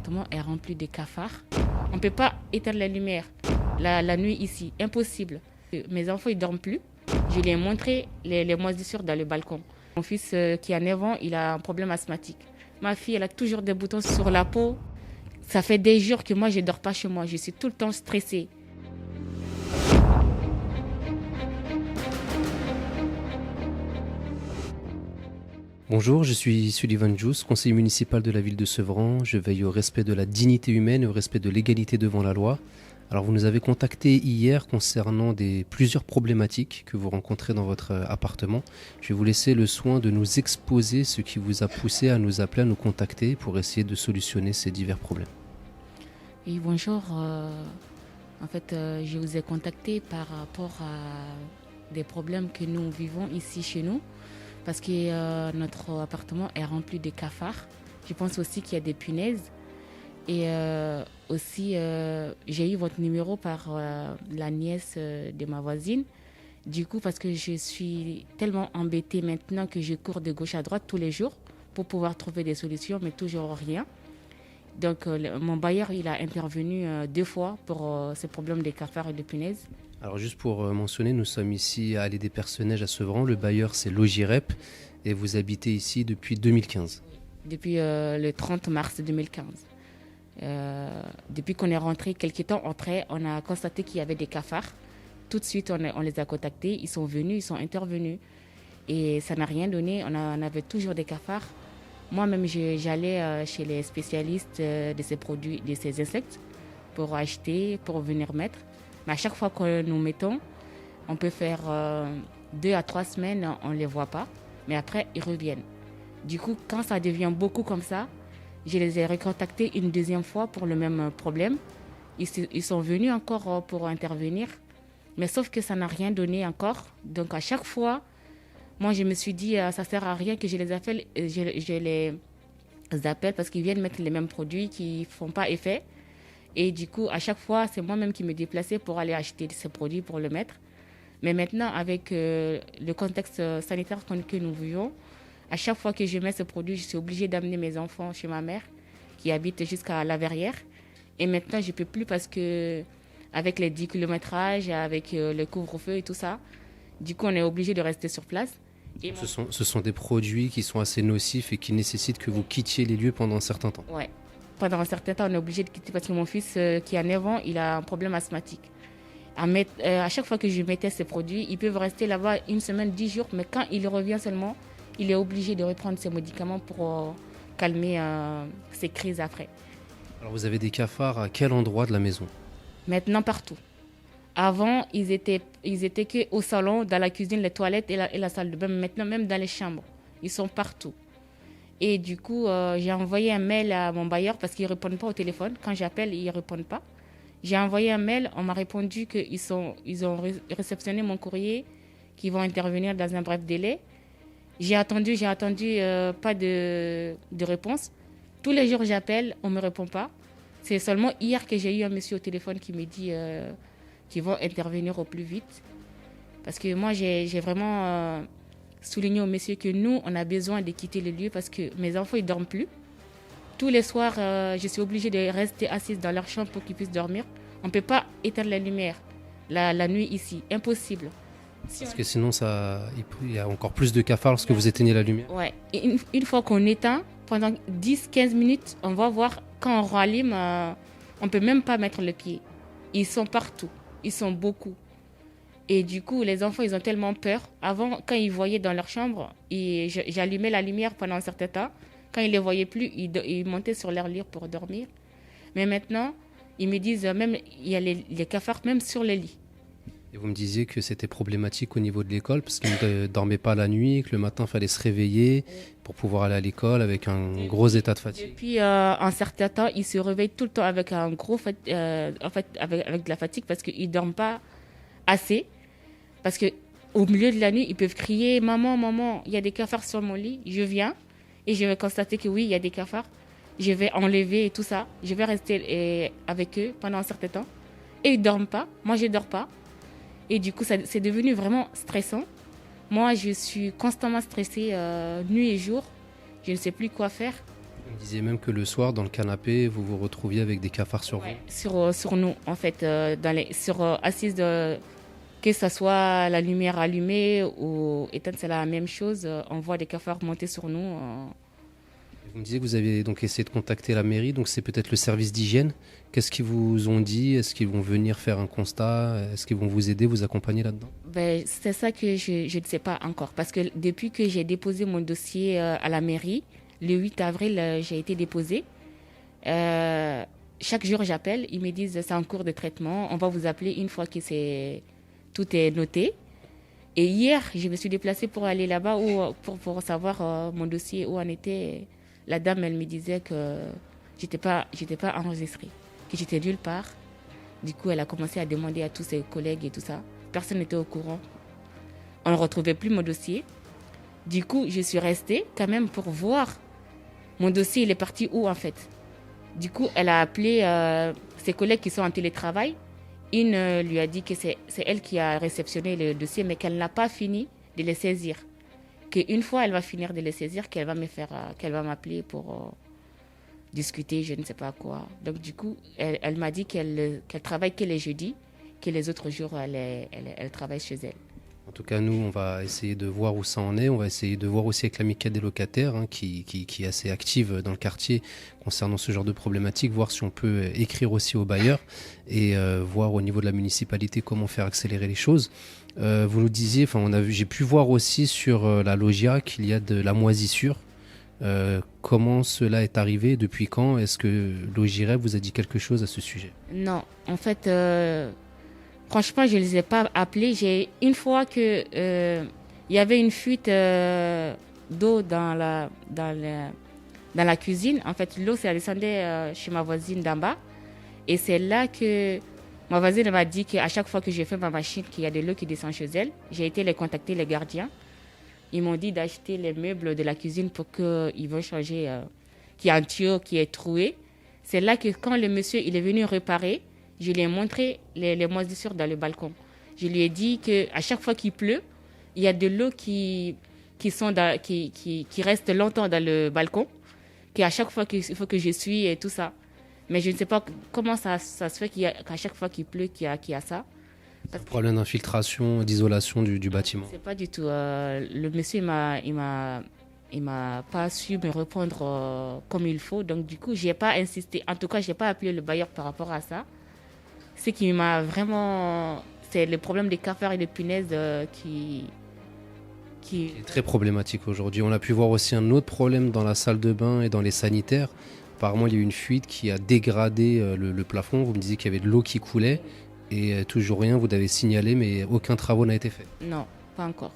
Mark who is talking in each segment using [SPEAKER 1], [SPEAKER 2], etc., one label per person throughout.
[SPEAKER 1] appartement est rempli de cafards. On ne peut pas éteindre la lumière la nuit ici, impossible. Mes enfants, ils ne dorment plus. Je lui ai montré les moisissures dans le balcon. Mon fils qui a 9 ans, il a un problème asthmatique. Ma fille, elle a toujours des boutons sur la peau. Ça fait des jours que moi, je ne dors pas chez moi. Je suis tout le temps stressée.
[SPEAKER 2] Bonjour, je suis Sullivan Jous, conseiller municipal de la ville de Sevran. Je veille au respect de la dignité humaine et au respect de l'égalité devant la loi. Alors vous nous avez contacté hier concernant plusieurs problématiques que vous rencontrez dans votre appartement. Je vais vous laisser le soin de nous exposer ce qui vous a poussé à nous appeler, à nous contacter pour essayer de solutionner ces divers problèmes.
[SPEAKER 1] Oui, bonjour. Je vous ai contacté par rapport à des problèmes que nous vivons ici chez nous. Parce que notre appartement est rempli de cafards. Je pense aussi qu'il y a des punaises. Et j'ai eu votre numéro par la nièce de ma voisine. Du coup, parce que je suis tellement embêtée maintenant que je cours de gauche à droite tous les jours pour pouvoir trouver des solutions, mais toujours rien. Donc, mon bailleur, il a intervenu 2 fois pour ce problème des cafards et des punaises.
[SPEAKER 2] Alors juste pour mentionner, nous sommes ici à Allée des Personnages à Sevran. Le bailleur, c'est Logirep et vous habitez ici depuis 2015.
[SPEAKER 1] Depuis le 30 mars 2015. Depuis qu'on est rentré, quelques temps après, on a constaté qu'il y avait des cafards. Tout de suite, on les a contactés. Ils sont venus, ils sont intervenus. Et ça n'a rien donné. On avait toujours des cafards. Moi-même, j'allais chez les spécialistes de ces produits, de ces insectes, pour acheter, pour venir mettre. Mais à chaque fois que nous mettons, on peut faire 2 à 3 semaines, on ne les voit pas. Mais après, ils reviennent. Du coup, quand ça devient beaucoup comme ça, je les ai recontactés une deuxième fois pour le même problème. Ils sont venus encore pour intervenir. Mais sauf que ça n'a rien donné encore. Donc à chaque fois, moi je me suis dit, ça ne sert à rien que je les appelle. Je les appelle parce qu'ils viennent mettre les mêmes produits qui ne font pas effet. Et du coup, à chaque fois, c'est moi-même qui me déplaçais pour aller acheter ces produits pour le mettre. Mais maintenant, avec le contexte sanitaire que nous vivons, à chaque fois que je mets ce produit, je suis obligée d'amener mes enfants chez ma mère, qui habite jusqu'à La Verrière. Et maintenant, je ne peux plus parce que, avec les 10 kilométrages, avec le couvre-feu et tout ça, du coup, on est obligé de rester sur place. Et
[SPEAKER 2] Ce sont des produits qui sont assez nocifs et qui nécessitent que vous quittiez les lieux pendant un certain temps.
[SPEAKER 1] Ouais. Pendant un certain temps, on est obligé de quitter parce que mon fils, qui a 9 ans, il a un problème asthmatique. À chaque fois que je mettais ces produits, ils peuvent rester là-bas 1 semaine, 10 jours, mais quand il revient seulement, il est obligé de reprendre ses médicaments pour calmer ses crises après.
[SPEAKER 2] Alors vous avez des cafards à quel endroit de la maison ?
[SPEAKER 1] Maintenant, partout. Avant, ils étaient qu'au salon, dans la cuisine, les toilettes et la salle de bain. Maintenant, même dans les chambres, ils sont partout. Et du coup, j'ai envoyé un mail à mon bailleur parce qu'ils ne répondent pas au téléphone. Quand j'appelle, ils ne répondent pas. J'ai envoyé un mail, on m'a répondu qu'ils ont réceptionné mon courrier, qu'ils vont intervenir dans un bref délai. J'ai attendu, pas de réponse. Tous les jours, j'appelle, on ne me répond pas. C'est seulement hier que j'ai eu un monsieur au téléphone qui me dit qu'ils vont intervenir au plus vite. Parce que moi, j'ai vraiment souligné au monsieur que nous, on a besoin de quitter le lieu parce que mes enfants, ils ne dorment plus. Tous les soirs, je suis obligée de rester assise dans leur chambre pour qu'ils puissent dormir. On ne peut pas éteindre la lumière la nuit ici, impossible.
[SPEAKER 2] Parce que sinon, il y a encore plus de cafards lorsque vous éteignez la lumière.
[SPEAKER 1] Ouais. Et une fois qu'on éteint, pendant 10-15 minutes, on va voir, quand on rallume, on ne peut même pas mettre le pied. Ils sont partout, ils sont beaucoup. Et du coup, les enfants, ils ont tellement peur. Avant, quand ils voyaient dans leur chambre, j'allumais la lumière pendant un certain temps. Quand ils ne les voyaient plus, ils montaient sur leur lit pour dormir. Mais maintenant, ils me disent, même il y a les cafards même sur le lit.
[SPEAKER 2] Et vous me disiez que c'était problématique au niveau de l'école parce qu'ils ne dormaient pas la nuit, que le matin, il fallait se réveiller pour pouvoir aller à l'école avec un gros état de fatigue.
[SPEAKER 1] Depuis un certain temps, ils se réveillent tout le temps avec avec de la fatigue parce qu'ils ne dorment pas assez. Parce qu'au milieu de la nuit, ils peuvent crier « Maman, maman, il y a des cafards sur mon lit ». Je viens et je vais constater que oui, il y a des cafards. Je vais enlever et tout ça. Je vais rester avec eux pendant un certain temps. Et ils ne dorment pas. Moi, je ne dors pas. Et du coup, c'est devenu vraiment stressant. Moi, je suis constamment stressée nuit et jour. Je ne sais plus quoi faire.
[SPEAKER 2] Vous disiez même que le soir, dans le canapé, vous vous retrouviez avec des cafards sur
[SPEAKER 1] Ouais,
[SPEAKER 2] vous.
[SPEAKER 1] sur nous, en fait, assises, que ce soit la lumière allumée ou éteinte, c'est la même chose. On voit des cafards monter sur nous.
[SPEAKER 2] Vous me disiez que vous avez donc essayé de contacter la mairie, donc c'est peut-être le service d'hygiène. Qu'est-ce qu'ils vous ont dit? Est-ce qu'ils vont venir faire un constat? Est-ce qu'ils vont vous aider, vous accompagner là-dedans?
[SPEAKER 1] Ben, c'est ça que je ne sais pas encore. Parce que depuis que j'ai déposé mon dossier à la mairie, le 8 avril, j'ai été déposée. Euh, Chaque jour, j'appelle. Ils me disent c'est en cours de traitement. On va vous appeler une fois que tout est noté. Et hier, je me suis déplacée pour aller là-bas pour savoir mon dossier où en était. La dame, elle me disait que j'étais pas enregistrée, que j'étais nulle part. Du coup, elle a commencé à demander à tous ses collègues et tout ça. Personne n'était au courant. On ne retrouvait plus mon dossier. Du coup, je suis restée quand même pour voir mon dossier, il est parti où en fait. Du coup, elle a appelé ses collègues qui sont en télétravail. Une lui a dit que c'est elle qui a réceptionné le dossier, mais qu'elle n'a pas fini de les saisir. Qu'une fois elle va finir de les saisir, qu'elle va m'appeler pour discuter, je ne sais pas quoi. Donc du coup, elle m'a dit qu'elle travaille que les jeudis, que les autres jours, elle travaille chez elle.
[SPEAKER 2] En tout cas, nous, on va essayer de voir où ça en est. On va essayer de voir aussi avec l'amicale des locataires, qui est assez active dans le quartier concernant ce genre de problématique, voir si on peut écrire aussi aux bailleurs et voir au niveau de la municipalité comment faire accélérer les choses. Vous nous disiez, enfin, j'ai pu voir aussi sur la loggia qu'il y a de la moisissure. Comment cela est arrivé? Depuis quand? Est-ce que Logirep vous a dit quelque chose à ce sujet?
[SPEAKER 1] Non, en fait, franchement, je ne les ai pas appelés. Une fois que il y avait une fuite d'eau dans la cuisine. En fait, l'eau, ça descendait chez ma voisine d'en bas. Et c'est là que ma voisine m'a dit qu'à chaque fois que je fais ma machine, qu'il y a de l'eau qui descend chez elle. J'ai été les contacter, les gardiens. Ils m'ont dit d'acheter les meubles de la cuisine pour qu'ils vont changer, qu'il y a un tuyau qui est troué. C'est là que quand le monsieur il est venu réparer, je lui ai montré les moisissures dans le balcon. Je lui ai dit qu'à chaque fois qu'il pleut, il y a de l'eau qui reste longtemps dans le balcon, qu'à chaque fois qu'il faut que je suis et tout ça. Mais je ne sais pas comment ça se fait qu'à chaque fois qu'il pleut, qu'il y a ça.
[SPEAKER 2] Un problème d'infiltration, d'isolation du bâtiment.
[SPEAKER 1] C'est pas du tout. Le monsieur, il m'a pas su me répondre comme il faut. Donc, du coup, j'ai pas insisté. En tout cas, j'ai pas appelé le bailleur par rapport à ça. Ce qui m'a vraiment. C'est le problème des cafards et des punaises qui
[SPEAKER 2] est très problématique aujourd'hui. On a pu voir aussi un autre problème dans la salle de bain et dans les sanitaires. Apparemment, il y a eu une fuite qui a dégradé le plafond. Vous me disiez qu'il y avait de l'eau qui coulait. Et toujours rien, vous avez signalé, mais aucun travaux n'a été fait.
[SPEAKER 1] Non, pas encore.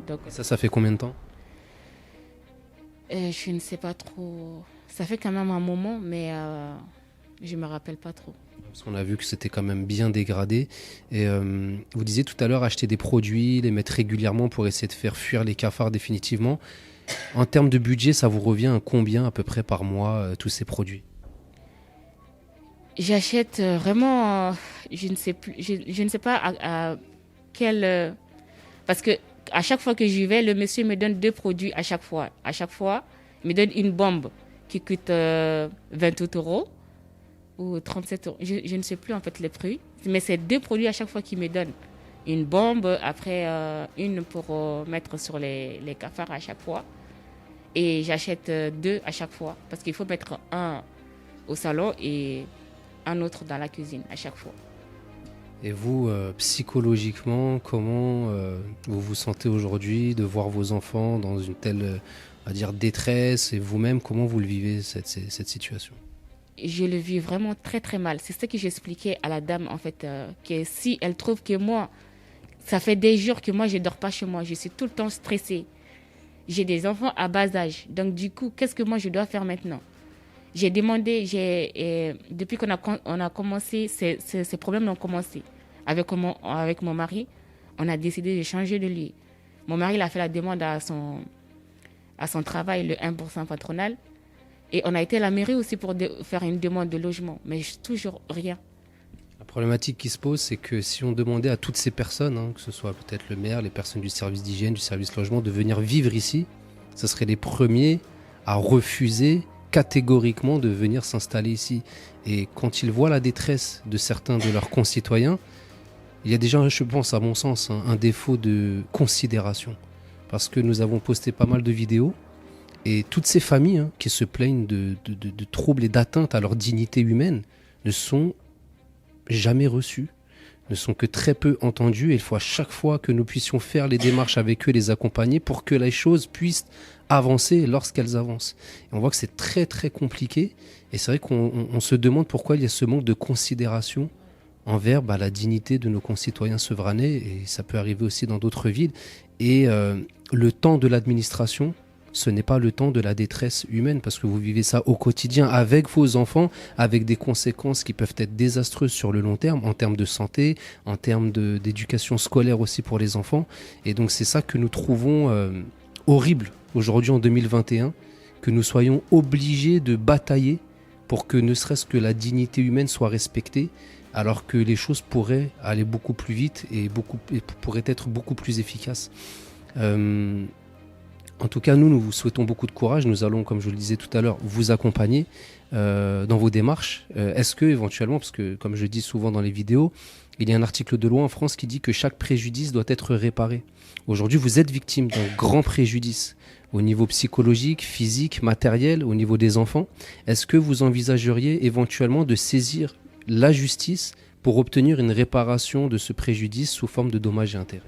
[SPEAKER 1] Donc,
[SPEAKER 2] et ça fait combien de temps?
[SPEAKER 1] Je ne sais pas trop. Ça fait quand même un moment, mais je ne me rappelle pas trop.
[SPEAKER 2] Parce qu'on a vu que c'était quand même bien dégradé. Et vous disiez tout à l'heure acheter des produits, les mettre régulièrement pour essayer de faire fuir les cafards définitivement. En termes de budget, ça vous revient à combien à peu près par mois, tous ces produits?
[SPEAKER 1] J'achète vraiment, je ne sais plus, je ne sais pas à quel, parce que à chaque fois que j'y vais, le monsieur me donne 2 produits à chaque fois. À chaque fois, il me donne une bombe qui coûte 28 € ou 37 €. Je ne sais plus en fait les prix, mais c'est 2 produits à chaque fois qu'il me donne. Une bombe, après une pour mettre sur les cafards à chaque fois. Et j'achète 2 à chaque fois, parce qu'il faut mettre un au salon et un autre dans la cuisine à chaque fois.
[SPEAKER 2] Et vous, psychologiquement, comment vous vous sentez aujourd'hui de voir vos enfants dans une telle, on va dire, détresse? Et vous-même, comment vous le vivez, cette situation?
[SPEAKER 1] Je le vis vraiment très très mal. C'est ce que j'expliquais à la dame en fait, que si elle trouve que moi, ça fait des jours que moi je ne dors pas chez moi, je suis tout le temps stressée. J'ai des enfants à bas âge, donc du coup, qu'est-ce que moi je dois faire maintenant? J'ai demandé, depuis qu'on a commencé, ces problèmes ont commencé. Avec mon mari, on a décidé de changer de lieu. Mon mari il a fait la demande à son travail, le 1% patronal. Et on a été à la mairie aussi pour faire une demande de logement. Mais toujours rien.
[SPEAKER 2] La problématique qui se pose, c'est que si on demandait à toutes ces personnes, que ce soit peut-être le maire, les personnes du service d'hygiène, du service logement, de venir vivre ici, ce seraient les premiers à refuser catégoriquement de venir s'installer ici. Et quand ils voient la détresse de certains de leurs concitoyens, il y a déjà, je pense à mon sens, un défaut de considération. Parce que nous avons posté pas mal de vidéos et toutes ces familles qui se plaignent de troubles et d'atteintes à leur dignité humaine ne sont jamais reçues, ne sont que très peu entendues. Et il faut à chaque fois que nous puissions faire les démarches avec eux, les accompagner pour que les choses puissent avancer lorsqu'elles avancent. Et on voit que c'est très très compliqué et c'est vrai qu'on se demande pourquoi il y a ce manque de considération envers la dignité de nos concitoyens sevranais, et ça peut arriver aussi dans d'autres villes. Et le temps de l'administration, ce n'est pas le temps de la détresse humaine, parce que vous vivez ça au quotidien avec vos enfants, avec des conséquences qui peuvent être désastreuses sur le long terme, en termes de santé, en termes d'éducation scolaire aussi pour les enfants. Et donc c'est ça que nous trouvons horrible aujourd'hui en 2021, que nous soyons obligés de batailler pour que ne serait-ce que la dignité humaine soit respectée, alors que les choses pourraient aller beaucoup plus vite et pourraient être beaucoup plus efficaces. En tout cas, nous vous souhaitons beaucoup de courage. Nous allons, comme je le disais tout à l'heure, vous accompagner dans vos démarches. Est-ce que, éventuellement, parce que comme je dis souvent dans les vidéos, il y a un article de loi en France qui dit que chaque préjudice doit être réparé. Aujourd'hui, vous êtes victime d'un grand préjudice au niveau psychologique, physique, matériel, au niveau des enfants. Est-ce que vous envisageriez éventuellement de saisir la justice pour obtenir une réparation de ce préjudice sous forme de dommages et intérêts?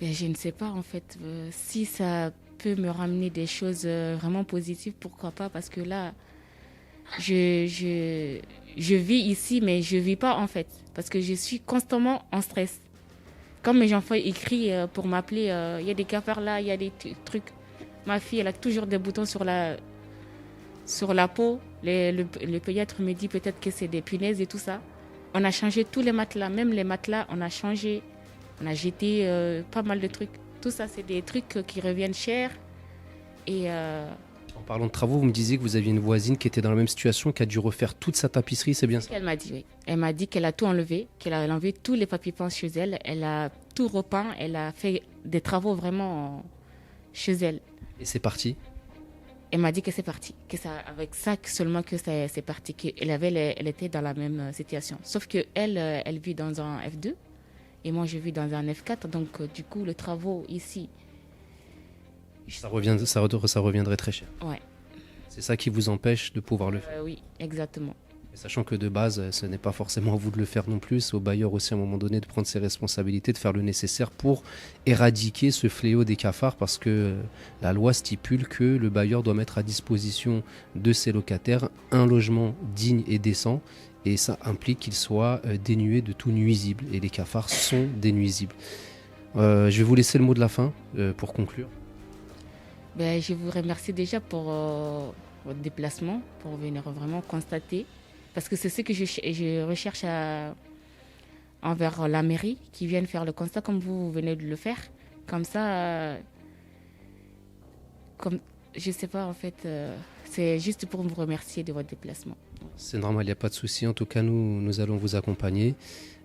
[SPEAKER 1] Je ne sais pas en fait. Si ça peut me ramener des choses vraiment positives, pourquoi pas? Parce que là, je vis ici, mais je ne vis pas en fait. Parce que je suis constamment en stress. Quand mes enfants écrivent pour m'appeler, il y a des cafards là, il y a des trucs. Ma fille, elle a toujours des boutons sur la peau. Le pédiatre me dit peut-être que c'est des punaises et tout ça. On a changé tous les matelas, même les matelas, on a changé. On a jeté pas mal de trucs. Tout ça, c'est des trucs qui reviennent cher. Et
[SPEAKER 2] en parlant de travaux, vous me disiez que vous aviez une voisine qui était dans la même situation, qui a dû refaire toute sa tapisserie, c'est bien ça?
[SPEAKER 1] Elle m'a dit, oui. Elle m'a dit qu'elle a tout enlevé, qu'elle a enlevé tous les papiers peints chez elle. Elle a tout repeint. Elle a fait des travaux vraiment chez elle.
[SPEAKER 2] Et c'est parti?
[SPEAKER 1] Elle m'a dit que c'est parti. Que ça, avec ça seulement que c'est parti. Elle était dans la même situation. Sauf qu'elle, elle vit dans un F2. Et moi, je vis dans un F4. Donc, du coup, les travaux ici...
[SPEAKER 2] Ça reviendrait très cher.
[SPEAKER 1] Ouais.
[SPEAKER 2] C'est ça qui vous empêche de pouvoir le faire?
[SPEAKER 1] Oui, exactement.
[SPEAKER 2] Et sachant que de base, ce n'est pas forcément à vous de le faire non plus. C'est au bailleur aussi, à un moment donné, de prendre ses responsabilités, de faire le nécessaire pour éradiquer ce fléau des cafards. Parce que la loi stipule que le bailleur doit mettre à disposition de ses locataires un logement digne et décent. Et ça implique qu'il soit dénué de tout nuisible. Et les cafards sont des nuisibles. Je vais vous laisser le mot de la fin pour conclure.
[SPEAKER 1] Je vous remercie déjà pour votre déplacement, pour venir vraiment constater. Parce que c'est ce que je recherche envers la mairie, qui viennent faire le constat comme vous venez de le faire. Comme ça, je ne sais pas en fait, c'est juste pour vous remercier de votre déplacement.
[SPEAKER 2] C'est normal, il n'y a pas de souci. En tout cas, nous allons vous accompagner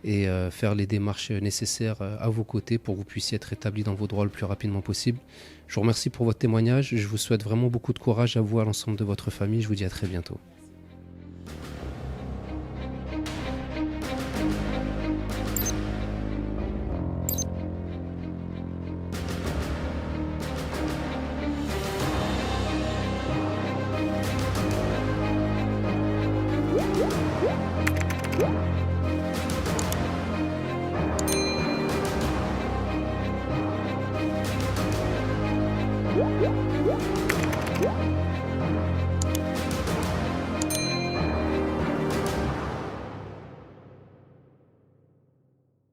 [SPEAKER 2] et faire les démarches nécessaires à vos côtés pour que vous puissiez être établis dans vos droits le plus rapidement possible. Je vous remercie pour votre témoignage. Je vous souhaite vraiment beaucoup de courage à vous, à l'ensemble de votre famille. Je vous dis à très bientôt.